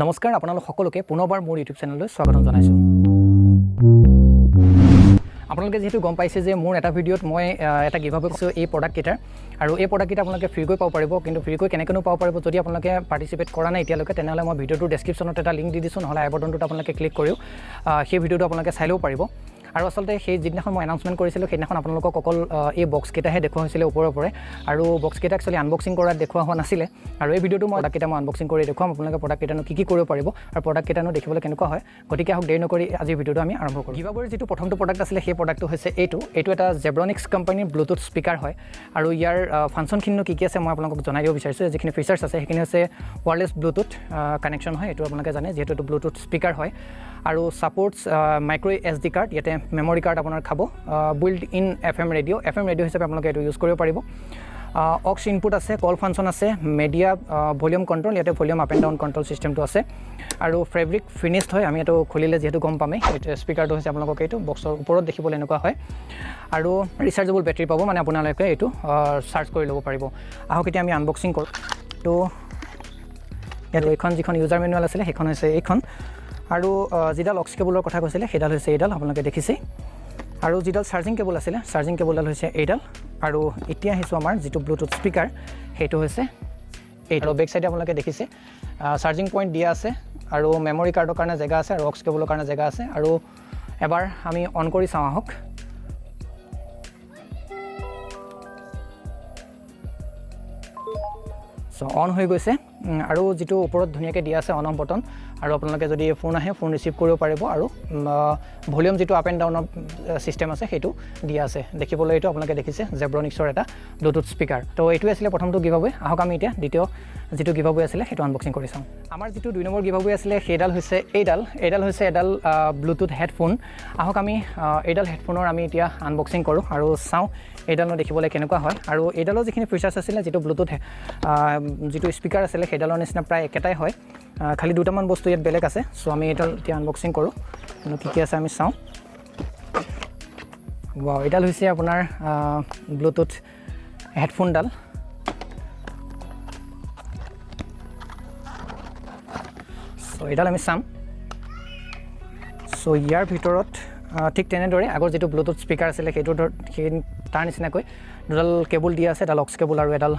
নমস্কাৰ আপোনালোক সকলোকে পুনৰবাৰ মোৰ ইউটিউব চেনেললৈ স্বাগতম জনাইছোঁ। আপোনালোকে যেহেতু গম পাইছে যে মোৰ এটা ভিডিঅ'ত মই এটা গিভআৱে কৰিছোঁ এই প্ৰডাক্টকেইটাৰ আৰু এই প্ৰডাক্টকেইটা আপোনালোকে ফ্ৰীকৈ পাব পাৰিব। কিন্তু ফ্ৰীকৈ কেনেকৈনো পাব পাৰিব যদি আপোনালোকে পাৰ্টিচিপেট কৰা নাই এতিয়ালৈকে, তেনেহ'লে মই ভিডিঅ'টোৰ ডেছক্ৰিপশ্যনত এটা লিংক দি দিছোঁ, নহ'লে আই বাটনটোত আপোনালোকে ক্লিক কৰিও সেই ভিডিঅ'টো আপোনালোকে চাই ল'ব পাৰিব। আৰু আচলতে সেই যিদিনাখন মই এনাউন্সমেণ্ট কৰিছিলোঁ সেইদিনাখন আপোনালোকক অকল এই বক্সকেইটাহে দেখুওৱা হৈছিলে ওপৰৰ পৰে, আৰু বক্সকেইটা একচুৱেলি আনবক্সিং কৰাত দেখুওৱা হোৱা নাছিলে। আৰু এই ভিডিঅ'টো মই প্ৰডাক্টকেইটা মই আনবক্সিং কৰি দেখুৱাম, আপোনালোকে প্ৰডাক্টকেইটানো কি কৰিব পাৰিব আৰু প্ৰডাক্টকেইটানো দেখিবলৈ কেনেকুৱা হয়। গতিকে আহক দেৰি নকৰি আজিৰ ভিডিঅ'টো আমি আৰম্ভ কৰোঁ। গিভআৱেৰ যিটো প্ৰথমটো প্ৰডাক্ট আছিলে সেই প্ৰডাক্টটো হৈছে এইটো এটা জেব্ৰনিক্স কোম্পানীৰ ব্লুটুথ স্পীকাৰ হয়। আৰু ইয়াৰ ফাংচনখিনিনো কি আছে মই আপোনালোকক জনাই দিব বিচাৰিছোঁ। যিখিনি ফিচাৰ্ছ আছে সেইখিনি হৈছে ৱায়াৰলেছ ব্লুটুথ কানেকশ্যন হয়, এইটো আপোনালোকে জানে যিহেতু এইটো ব্লুটুথ স্পীকাৰ আৰু ছাপৰ্টছ মাইক্ৰ' SD কাৰ্ড, ইয়াতে মেমৰি কাৰ্ড আপোনাৰ খাব, বিল্ড ইন FM ৰেডিঅ' হিচাপে আপোনালোকে এইটো ইউজ কৰিব পাৰিব। অক্স ইনপুট আছে, কল ফাংচন আছে, মিডিয়া ভলিউম কণ্ট্ৰল, ইয়াতে volume up and down control চিষ্টেমটো আছে, আৰু ফেব্ৰিক ফিনিছড হয়। আমি এইটো খুলিলে যিহেতু গম পামেই, এইটো স্পীকাৰটো হৈছে আপোনালোকক এইটো বক্সৰ ওপৰত দেখিবলৈ এনেকুৱা হয়, আৰু ৰিচাৰ্জেবল বেটাৰী পাব, মানে আপোনালোকে এইটো চাৰ্জ কৰি ল'ব পাৰিব। আহক এতিয়া আমি আনবক্সিং কৰোঁ। তো ইয়াত এইখন যিখন ইউজাৰ মেনুৱেল আছিলে সেইখন হৈছে এইখন, আৰু যিডাল অক্স কেবুলৰ কথা কৈছিলে সেইডাল হৈছে এইডাল, আপোনালোকে দেখিছেই। আৰু যিডাল চাৰ্জিং কেবুল আছিলে চাৰ্জিং কেবুলডাল হৈছে এইডাল। আৰু এতিয়া আহিছোঁ আমাৰ যিটো ব্লুটুথ স্পীকাৰ সেইটো হৈছে এইটো। বেক চাইডে আপোনালোকে দেখিছে চাৰ্জিং পইণ্ট দিয়া আছে, আৰু মেমৰি কাৰ্ডৰ কাৰণে জেগা আছে, আৰু অক্স কেবুলৰ কাৰণে জেগা আছে। আৰু এবাৰ আমি অন কৰি চাওঁ আহক। চ' অন হৈ গৈছে, আৰু যিটো ওপৰত ধুনীয়াকৈ দিয়া আছে অন অফ বটন, আৰু আপোনালোকে যদি ফোন আহে ফোন ৰিচিভ কৰিব পাৰিব, আৰু ভলিউম যিটো আপ এণ্ড ডাউনৰ ছিষ্টেম আছে সেইটো দিয়া আছে। দেখিবলৈ এইটো আপোনালোকে দেখিছে জেব্ৰনিক্সৰ এটা ব্লুটুথ স্পীকাৰ। তো এইটোৱে আছিলে প্ৰথমটো গিভআৱে। আহক আমি এতিয়া দ্বিতীয় যিটো গিভআৱে আছিলে সেইটো আনবক্সিং কৰি চাওঁ। আমাৰ যিটো 2 নম্বৰ গিভআৱে আছিলে সেইডাল হৈছে এইডাল হৈছে এডাল ব্লুটুথ হেডফোন। আহক আমি এইডাল হেডফোনৰ আমি এতিয়া আনবক্সিং কৰোঁ আৰু চাওঁ এইডালো দেখিবলৈ কেনেকুৱা হয়। আৰু এইডালৰ যিখিনি ফিচাৰ্ছ আছিলে যিটো ব্লুটুথ যিটো স্পীকাৰ আছিলে সেইডালৰ নিচিনা প্ৰায় একেটাই হয়, খালি দুটামান বস্তু ইয়াত বেলেগ আছে। চ' আমি এইডাল এতিয়া আনবক্সিং কৰোঁ, কি আছে আমি চাওঁ। ৱাও, এইডাল হৈছে আপোনাৰ ব্লুটুথ হেডফোনডাল। চ' এইডাল আমি চাম। চ' ইয়াৰ ভিতৰত ঠিক তেনেদৰে আগৰ যিটো ব্লুটুথ স্পীকাৰ আছিলে সেইটো তাৰ নিচিনাকৈ দুডাল কেবুল দিয়া আছে, এডাল অক্স কেবুল আৰু এডাল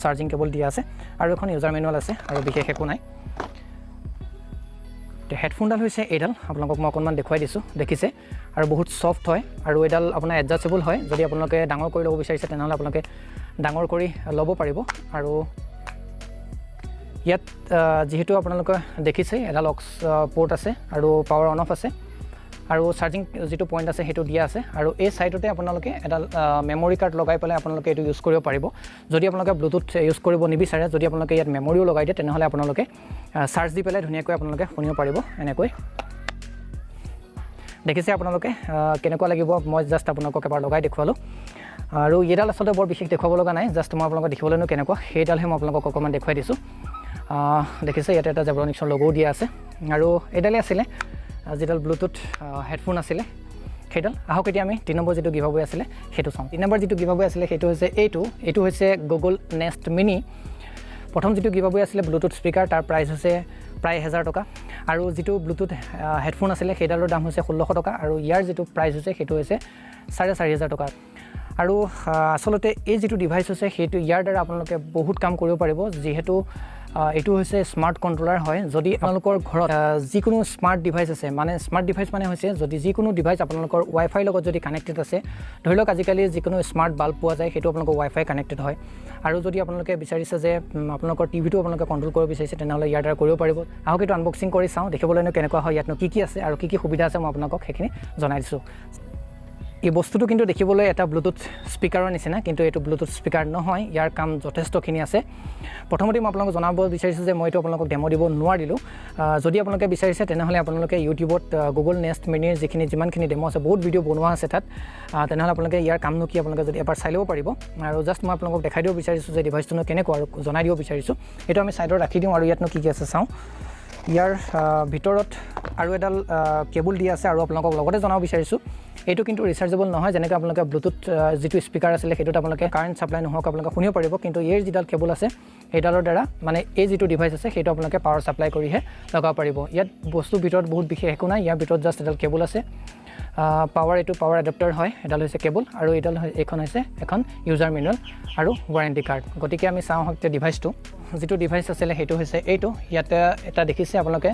চাৰ্জিং কেবুল দিয়া আছে, আৰু এখন ইউজাৰ মেনুৱেল আছে, আৰু বিশেষ একো নাই। হেডফোনডাল হৈছে এইডাল, আপোনালোকক মই অকণমান দেখুৱাই দিছোঁ, দেখিছে, আৰু বহুত ছফ্ট হয়, আৰু এইডাল আপোনাৰ এডজাষ্টেবল হয়। যদি আপোনালোকে ডাঙৰ কৰি ল'ব বিচাৰিছে তেনেহ'লে আপোনালোকে ডাঙৰ কৰি ল'ব পাৰিব। আৰু ইয়াত যিহেতু আপোনালোকে দেখিছে এডাল অক্স পৰ্ট আছে, আৰু পাৱাৰ অন অফ আছে, আৰু চাৰ্জিং যিটো পইণ্ট আছে সেইটো দিয়া আছে। আৰু এই ছাইডতে আপোনালোকে এডাল মেমৰি কাৰ্ড লগাই পেলাই আপোনালোকে এইটো ইউজ কৰিব পাৰিব। যদি আপোনালোকে ব্লুটুথ ইউজ কৰিব নিবিচাৰে, যদি আপোনালোকে ইয়াত মেমৰিও লগাই দিয়ে, তেনেহ'লে আপোনালোকে চাৰ্জ দি পেলাই ধুনীয়াকৈ আপোনালোকে শুনিব পাৰিব এনেকৈ। দেখিছে আপোনালোকে কেনেকুৱা লাগিব, মই জাষ্ট আপোনালোকক এবাৰ লগাই দেখুৱালোঁ। আৰু এইডাল আচলতে বৰ বিশেষ দেখুৱাব লগা নাই, জাষ্ট মই আপোনালোকক দেখিবলৈনো কেনেকুৱা সেইডালহে মই আপোনালোকক অকণমান দেখুৱাই দিছোঁ। দেখিছে ইয়াতে এটা জেব্ৰনিক্সৰ লগোও দিয়া আছে, আৰু এইডালেই আছিলে যিডাল ব্লুটুথ হেডফোন আছিলে সেইডাল। আহক এতিয়া আমি 3 নম্বৰ যিটো গিভআৱে আছিলে সেইটো চাওঁ। 3 নম্বৰ যিটো গিভআৱে আছিলে সেইটো হৈছে এইটো হৈছে গুগল নেষ্ট মিনি। প্ৰথম যিটো গিভআৱে আছিলে ব্লুটুথ স্পীকাৰ, তাৰ প্ৰাইচ হৈছে প্ৰায় 1000 টকা, আৰু যিটো ব্লুটুথ হেডফোন আছিলে সেইডালৰ দাম হৈছে 1600 টকা, আৰু ইয়াৰ যিটো প্ৰাইচ হৈছে সেইটো হৈছে 4500 টকা। আৰু আচলতে এই যিটো ডিভাইচ হৈছে সেইটো ইয়াৰ দ্বাৰা আপোনালোকে বহুত কাম কৰিব পাৰিব, যিহেতু এইটো হৈছে স্মাৰ্ট কণ্ট্ৰলাৰ হয়। যদি আপোনালোকৰ ঘৰত যিকোনো স্মাৰ্ট ডিভাইচ আছে, মানে স্মাৰ্ট ডিভাইচ মানে হৈছে যদি যিকোনো ডিভাইচ আপোনালোকৰ ৱাইফাইৰ লগত যদি কানেক্টেড আছে, ধৰি লওক আজিকালি যিকোনো স্মাৰ্ট বাল্ব পোৱা যায় সেইটো আপোনালোকৰ ৱাইফাই কানেক্টেড হয়। আৰু যদি আপোনালোকে বিচাৰিছে যে আপোনালোকৰ টিভিটো আপোনালোকে কণ্ট্ৰল কৰিব বিচাৰিছে তেনেহ'লে ইয়াৰ দ্বাৰা কৰিব পাৰিব। আহক এইটো আনবক্সিং কৰি চাওঁ, দেখিবলৈনো কেনেকুৱা হয়, ইয়াতনো কি আছে আৰু কি সুবিধা আছে মই আপোনালোকক সেইখিনি জনাই দিছোঁ। এই বস্তুটো কিন্তু দেখিবলৈ এটা ব্লুটুথ স্পীকাৰৰ নিচিনা, কিন্তু এইটো ব্লুটুথ স্পীকাৰ নহয়, ইয়াৰ কাম যথেষ্টখিনি আছে। প্ৰথমতে মই আপোনালোকক জনাব বিচাৰিছোঁ যে মই এইটো আপোনালোকক ডেমো দিব নোৱাৰিলোঁ। যদি আপোনালোকে বিচাৰিছে তেনেহ'লে আপোনালোকে ইউটিউবত গুগল নেষ্ট মিনিৰ যিমানখিনি ডেমো আছে, বহুত ভিডিঅ' বনোৱা আছে তাত, তেনেহ'লে আপোনালোকে ইয়াৰ কামনো কি আপোনালোকে যদি এবাৰ চাই ল'ব পাৰিব। আৰু জাষ্ট মই আপোনালোকক দেখাই দিব বিচাৰিছোঁ যে ডিভাইচটোনো কেনেকুৱা, আৰু জনাই দিব বিচাৰিছোঁ। এইটো আমি ছাইডত ৰাখি দিওঁ, আৰু ইয়াতনো কি আছে চাওঁ। ইয়াৰ ভিতৰত আৰু এডাল কেবুল দিয়া আছে, আৰু আপোনালোকক লগতে জনাব বিচাৰিছোঁ এইটো কিন্তু ৰিচাৰ্জেবল নহয় যেনেকৈ আপোনালোকে ব্লুটুথ যিটো স্পীকাৰ আছিলে সেইটোত আপোনালোকে কাৰেণ্ট ছাপ্লাই নোহোৱাকৈ আপোনালোকে শুনিব পাৰিব কিন্তু ইয়াৰ যিডাল কেবল আছে সেইডালৰ দ্বাৰা মানে এই যিটো ডিভাইচ আছে সেইটো আপোনালোকে পাৱাৰ ছাপ্লাই কৰিহে লগাব পাৰিব ইয়াত বস্তুৰ ভিতৰত বহুত বিশেষ একো নাই ইয়াৰ ভিতৰত জাষ্ট এডাল কেবল আছে এইটো পাৱাৰ এডাপ্টাৰ হয় এডাল হৈছে কেবল আৰু এইখন হৈছে এখন ইউজাৰ মেনুৱেল আৰু ৱাৰেণ্টি কাৰ্ড গতিকে আমি চাওঁ হওক ডিভাইচটো যিটো ডিভাইচ আছিলে সেইটো হৈছে এইটো ইয়াতে এটা দেখিছে আপোনালোকে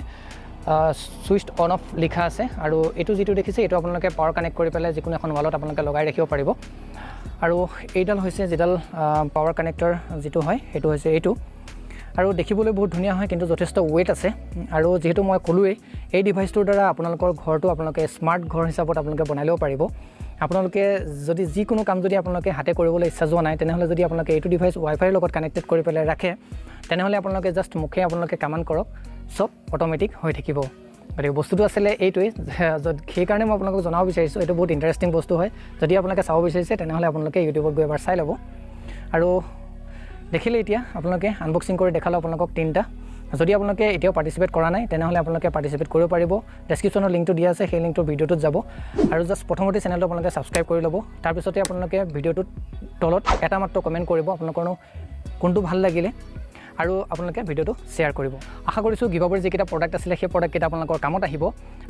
সুইচ অন অফ লিখা আছে আৰু এইটো যিটো দেখিছে এইটো আপোনালোকে পাৱাৰ কানেক্ট কৰি পেলাই যিকোনো এখন ৱালত আপোনালোকে লগাই ৰাখিব পাৰিব আৰু এইডাল হৈছে যিডাল পাৱাৰ কানেক্টৰ যিটো হয় সেইটো হৈছে এইটো আৰু দেখিবলৈ বহুত ধুনীয়া হয় কিন্তু যথেষ্ট ৱেট আছে আৰু যেহেতু মই ক'লোৱেই এই ডিভাইচটোৰ দ্বাৰা আপোনালোকৰ ঘৰটো আপোনালোকে স্মাৰ্ট ঘৰ হিচাপত আপোনালোকে বনাই ল'ব পাৰিব আপোনালোকে যদি যিকোনো কাম যদি আপোনালোকে হাতে কৰিবলৈ ইচ্ছা যোৱা নাই তেনেহ'লে যদি আপোনালোকে এইটো ডিভাইচ ৱাইফাইৰ লগত কানেক্টেড কৰি পেলাই ৰাখে তেনেহ'লে আপোনালোকে জাষ্ট মুখে আপোনালোকে কামান কৰক সব অট'মেটিক হৈ থাকিব গতিকে বস্তুটো আছিলে এইটোৱেই সেইকাৰণে মই আপোনালোকক জনাব বিচাৰিছোঁ এইটো বহুত ইণ্টাৰেষ্টিং বস্তু হয় যদি আপোনালোকে চাব বিচাৰিছে তেনেহ'লে আপোনালোকে ইউটিউবত গৈ এবাৰ চাই ল'ব আৰু দেখিলে এতিয়া আপোনালোকে আনবক্সিং কৰি দেখালোঁ আপোনালোকক 3টা যদি আপোনালোকে এতিয়াও পাৰ্টিচিপেট কৰা নাই তেনেহ'লে আপোনালোকে পাৰ্টিচিপেট কৰিব পাৰিব ডেছক্ৰিপশ্যনৰ লিংকটো দিয়া আছে সেই লিংকটো ভিডিঅ'টোত যাব আৰু জাষ্ট প্ৰথমতে চেনেলটো আপোনালোকে ছাবস্ক্ৰাইব কৰি ল'ব তাৰপিছতে আপোনালোকে ভিডিঅ'টোত তলত এটা মাত্ৰ কমেণ্ট কৰিব আপোনালোকৰনো কোনটো ভাল লাগিলে আৰু আপোনালোকে ভিডিঅ'টো শ্বেয়াৰ কৰিব আশা কৰিছোঁ গিভআৱেৰ যিকেইটা প্ৰডাক্ট আছিলে সেই প্ৰডাক্টকেইটা আপোনালোকৰ কামত আহিব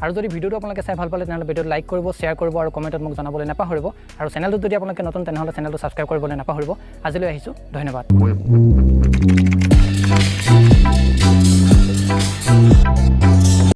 আৰু যদি ভিডিঅ'টো আপোনালোকে চাই ভাল পালে তেনেহ'লে ভিডিঅ'টো লাইক কৰিব শ্বেয়াৰ কৰিব আৰু কমেণ্টত মোক জনাবলৈ নাপাহৰিব আৰু চেনেলটোত যদি আপোনালোকে নতুন তেনেহ'লে চেনেলটো ছাবস্ক্ৰাইব কৰিবলৈ নাপাহৰিব আজিলৈ আহিছোঁ ধন্যবাদ